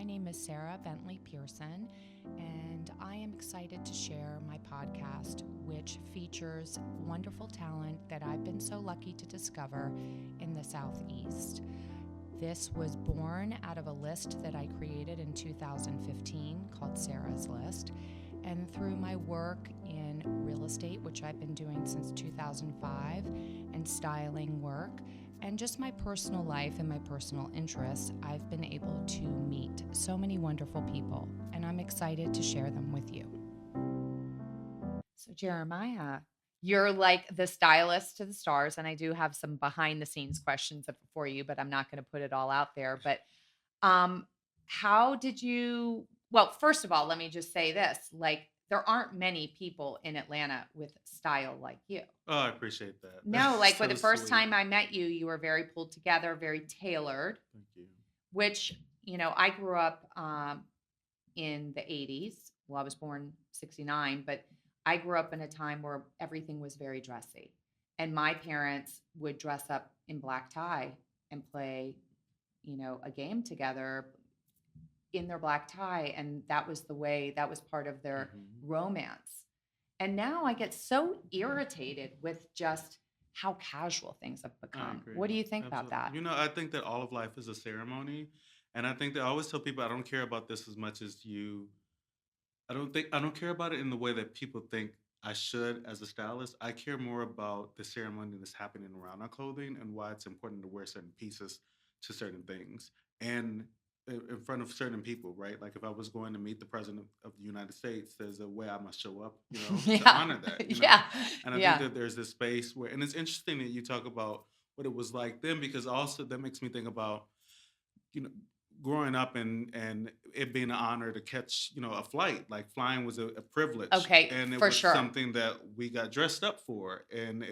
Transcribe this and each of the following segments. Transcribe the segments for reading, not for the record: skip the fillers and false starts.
My name is Sarah Bentley Pearson, and I am excited to share my podcast, which features wonderful talent that I've been so lucky to discover in the Southeast. This was born out of a list that I created in 2015 called Sarah's List. And through my work in real estate, which I've been doing since 2005, and styling work, and just my personal life and my personal interests, I've been able to meet so many wonderful people, and I'm excited to share them with you. So, Jeremiah, you're like the stylist to the stars, and I do have some behind the scenes questions for you, but I'm not going to put it all out there. But um, how did you? Well, first of all, let me just say this: like, there aren't many people in Atlanta with style like you. Oh, I appreciate that. No, That's like when so the first sweet. time I met you, you were very pulled together, very tailored, Thank you. which, I grew up in the 80s. Well, I was born 69, but I grew up in a time where everything was very dressy. And my parents would dress up in black tie and play, a game together in their black tie. And that was the way, that was part of their Hmm. romance. And now I get so irritated with just how casual things have I become. agree. What do you think about Absolutely. that? I think that all of life is a ceremony. And I think that I always tell people I don't care about this as much as you. I don't care about it in the way that people think I should as a stylist. I care more about the ceremony that's happening around our clothing and why it's important to wear certain pieces to certain things and in front of certain people, right? Like if I was going to meet the president of the United States, there's a way I must show up, to Yeah. honor that. Yeah. And I think Yeah. that there's this space where, and it's interesting that you talk about what it was like then because also that makes me think about you know growing up and it being an honor to catch a flight. Like flying was a privilege Okay, and it for was sure. something that we got dressed up for, and it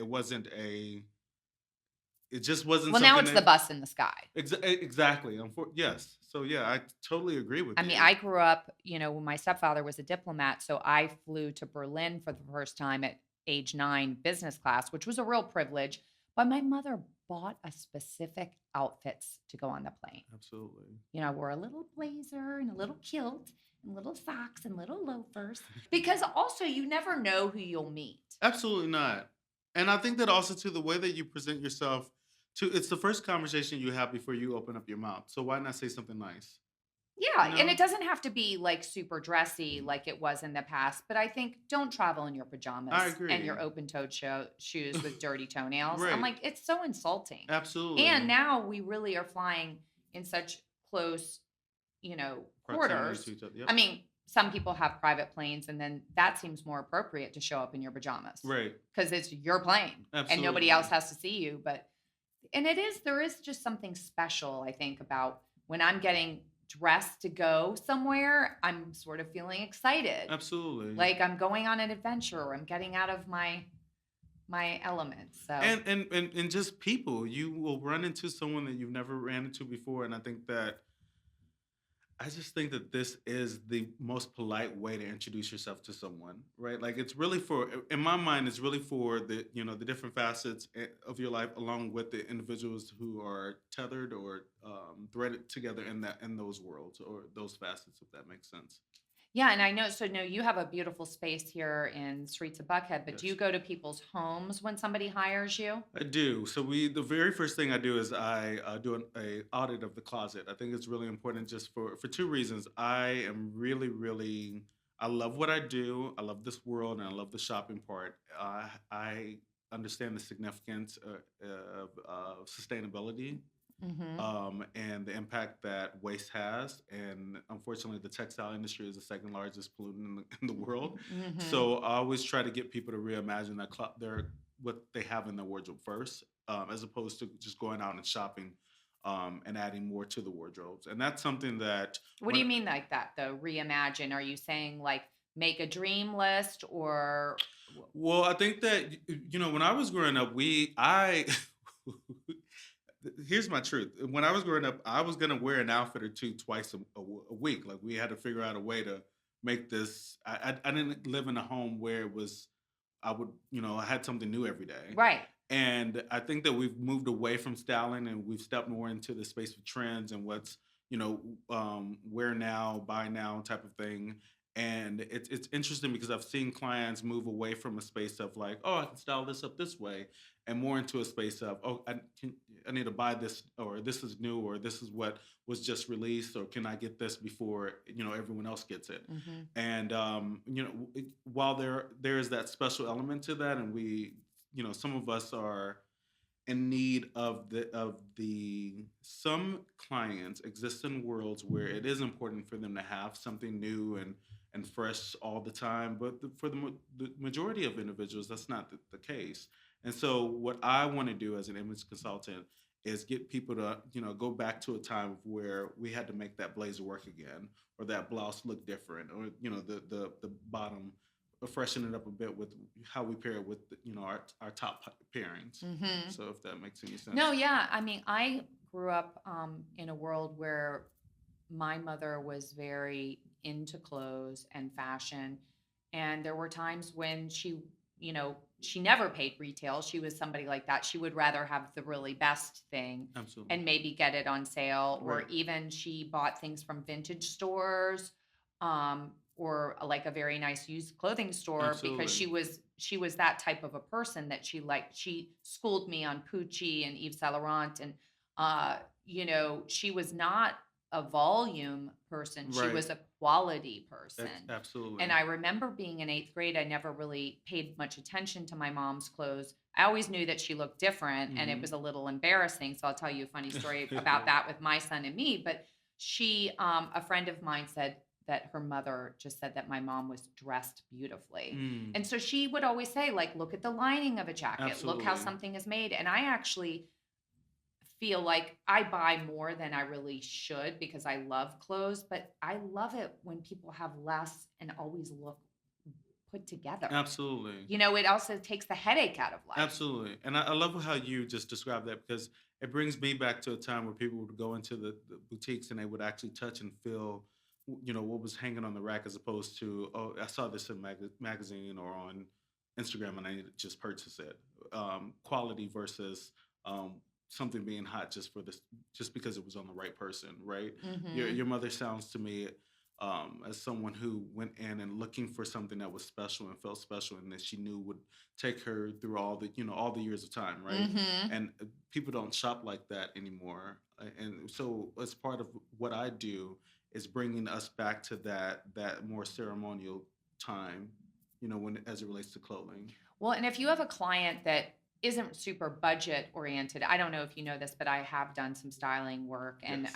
just wasn't Well, now something it's the that bus in the sky. exactly. Yes, so yeah, I totally agree with I mean, you. I grew up, when my stepfather was a diplomat, so I flew to Berlin for the first time at age 9, business class, which was a real privilege. But my mother bought a specific outfits to go on the plane. Absolutely. I wore a little blazer and a little kilt and little socks and little loafers because also you never know who you'll meet. Absolutely not. And I think that also too the way that you present yourself to it's the first conversation you have before you open up your mouth. So why not say something nice? You Yeah, and know? it doesn't have to be like super dressy like it was in the past, but I think don't travel in your I pajamas and agree. your open-toed shoes with dirty toenails. I'm Right. like, it's so insulting. And Absolutely. now we really are flying in such close, Proximity to quarters. each other. Yep. I mean, some people have private planes, and then that seems more appropriate to show up in your pajamas Right. because it's your plane and nobody else Absolutely. has to see you. And there is just something special, I think, about when I'm getting dressed to go somewhere, I'm sort of feeling excited. Absolutely. Like I'm going on an adventure or I'm getting out of my element. So And just people, you will run into someone that you've never ran into before, and I just think that this is the most polite way to introduce yourself to someone, right? Like it's really for, in my mind, it's really for the different facets of your life, along with the individuals who are tethered or threaded together in those worlds or those facets, if that makes sense. yeah, and I know so no, you have a beautiful space here in Streets of Buckhead, but do you Yes. go to people's homes when somebody hires you? I do. So the very first thing I do is I do a audit of the closet. I think it's really important just for two reasons. I am really, I love what I do. I love this world and I love the shopping part. I understand the significance of sustainability Mhm. and the impact that waste has. And unfortunately, the textile industry is the second largest pollutant in the world. Mhm. So I always try to get people to reimagine their what they have in their wardrobe first, as opposed to just going out and shopping and adding more to the wardrobes. And that's something that What do when you mean like that though? Reimagine? Are you saying like make a dream list or well, I think that when I was growing up, we I here's my truth. When I was growing up, I was gonna wear an outfit or two twice a week. Like we had to figure out a way to make this. I didn't live in a home where it was. I would I had something new every day, right? and I think that we've moved away from styling and we've stepped more into the space of trends and what's you know, wear now, buy now type of thing. And it's interesting because I've seen clients move away from a space of like, oh, I can style this up this way, and more into a space of, oh, I need to buy this, or this is new, or this is what was just released, or can I get this before everyone else gets it? Mm-hmm. And while there is that special element to that, and some of us are in need of the some clients exist in worlds where it is important for them to have something new and fresh all the time, but the majority of individuals, that's not the case. And so what I want to do as an image consultant is get people to go back to a time where we had to make that blazer work again, or that blouse look different, or the bottom, freshen it up a bit with how we pair it with our top pairings. Mm-hmm. So if that makes any sense. No, yeah. I mean, I grew up in a world where my mother was very into clothes and fashion. And there were times when she never paid retail. She was somebody like that. She would rather have the really best thing Absolutely. and maybe get it on sale, or Right. even she bought things from vintage stores, or like a very nice used clothing store, because Absolutely. she was that type of a person that she schooled me on Pucci and Yves Saint Laurent. And uh she was not a volume person. She Right. was a quality person. And Absolutely. I remember being in eighth grade, I never really paid much attention to my mom's clothes. I always knew that she looked different, and it Hmm. was a little embarrassing. So I'll tell you a funny story about that with my son and me. But a friend of mine said that her mother just said that my mom was dressed beautifully. Mm, And so she would always say, like, look at the lining of a jacket, look how absolutely. something is made. And I actually feel like I buy more than I really should because I love clothes, but I love it when people have less and always look put together. Absolutely. It also takes the headache out of life. Absolutely. And I love how you just described that, because it brings me back to a time where people would go into the boutiques and they would actually touch and feel, what was hanging on the rack, as opposed to, oh, I saw this in magazine or on Instagram and I need to just purchase it. Quality versus um, something being hot just because it was on the right person, right? Your Mhm. your mother sounds to me as someone who went in and looking for something that was special and felt special, and that she knew would take her through all the years of time, right? Mhm. And people don't shop like that anymore. And so as part of what I do is bringing us back to that more ceremonial time, when as it relates to clothing. Well, and if you have a client that isn't super budget oriented, I don't know if you know this, but I have done some styling work, and Yes.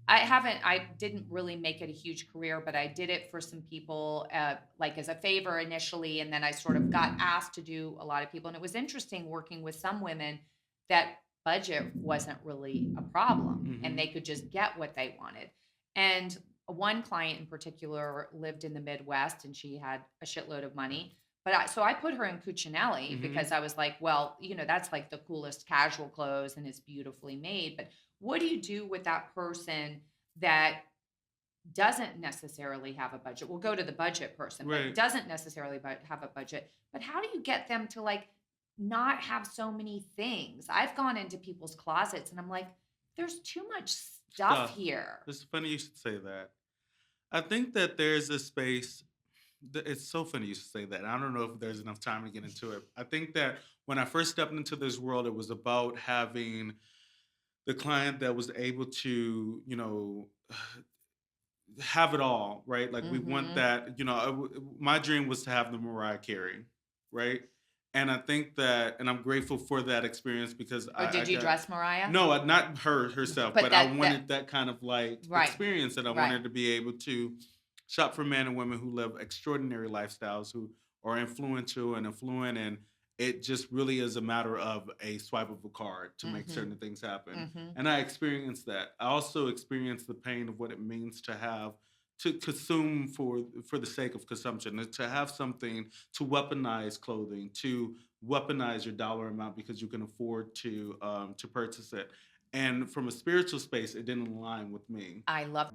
I didn't really make it a huge career, but I did it for some people, like as a favor initially. And then I sort of got asked to do a lot of people. And it was interesting working with some women that budget wasn't really a problem and Hmm. they could just get what they wanted. And one client in particular lived in the Midwest and she had a shitload of money. So I put her in Cucinelli Hmm. because I was like, well, that's like the coolest casual clothes and it's beautifully made. But what do you do with that person that doesn't necessarily have a budget? We'll go to the budget person, but Right. doesn't necessarily have a budget. But how do you get them to like not have so many things? I've gone into people's closets and I'm like, there's too much stuff Stuff. here. It's funny you should say that. I think that there's a space. It's so funny you should say that. I don't know if there's enough time to get into it. I think that when I first stepped into this world, it was about having the client that was able to, have it all, right? Like we want Hmm. that, my dream was to have the Mariah Carey, right? And I think that, and I'm grateful for that experience because Oh, I did you got, dress Mariah? no, not her herself, But but I that wanted that kind of like right, experience, that I right. wanted to be able to shop for men and women who live extraordinary lifestyles, who are influential and affluent, and it just really is a matter of a swipe of a card to make Hmm. certain things happen. Hmm. And I experienced that. I also experienced the pain of what it means to have to consume for the sake of consumption, and to have something, to weaponize clothing, to weaponize your dollar amount because you can afford to purchase it. And from a spiritual space, it didn't align with me. I love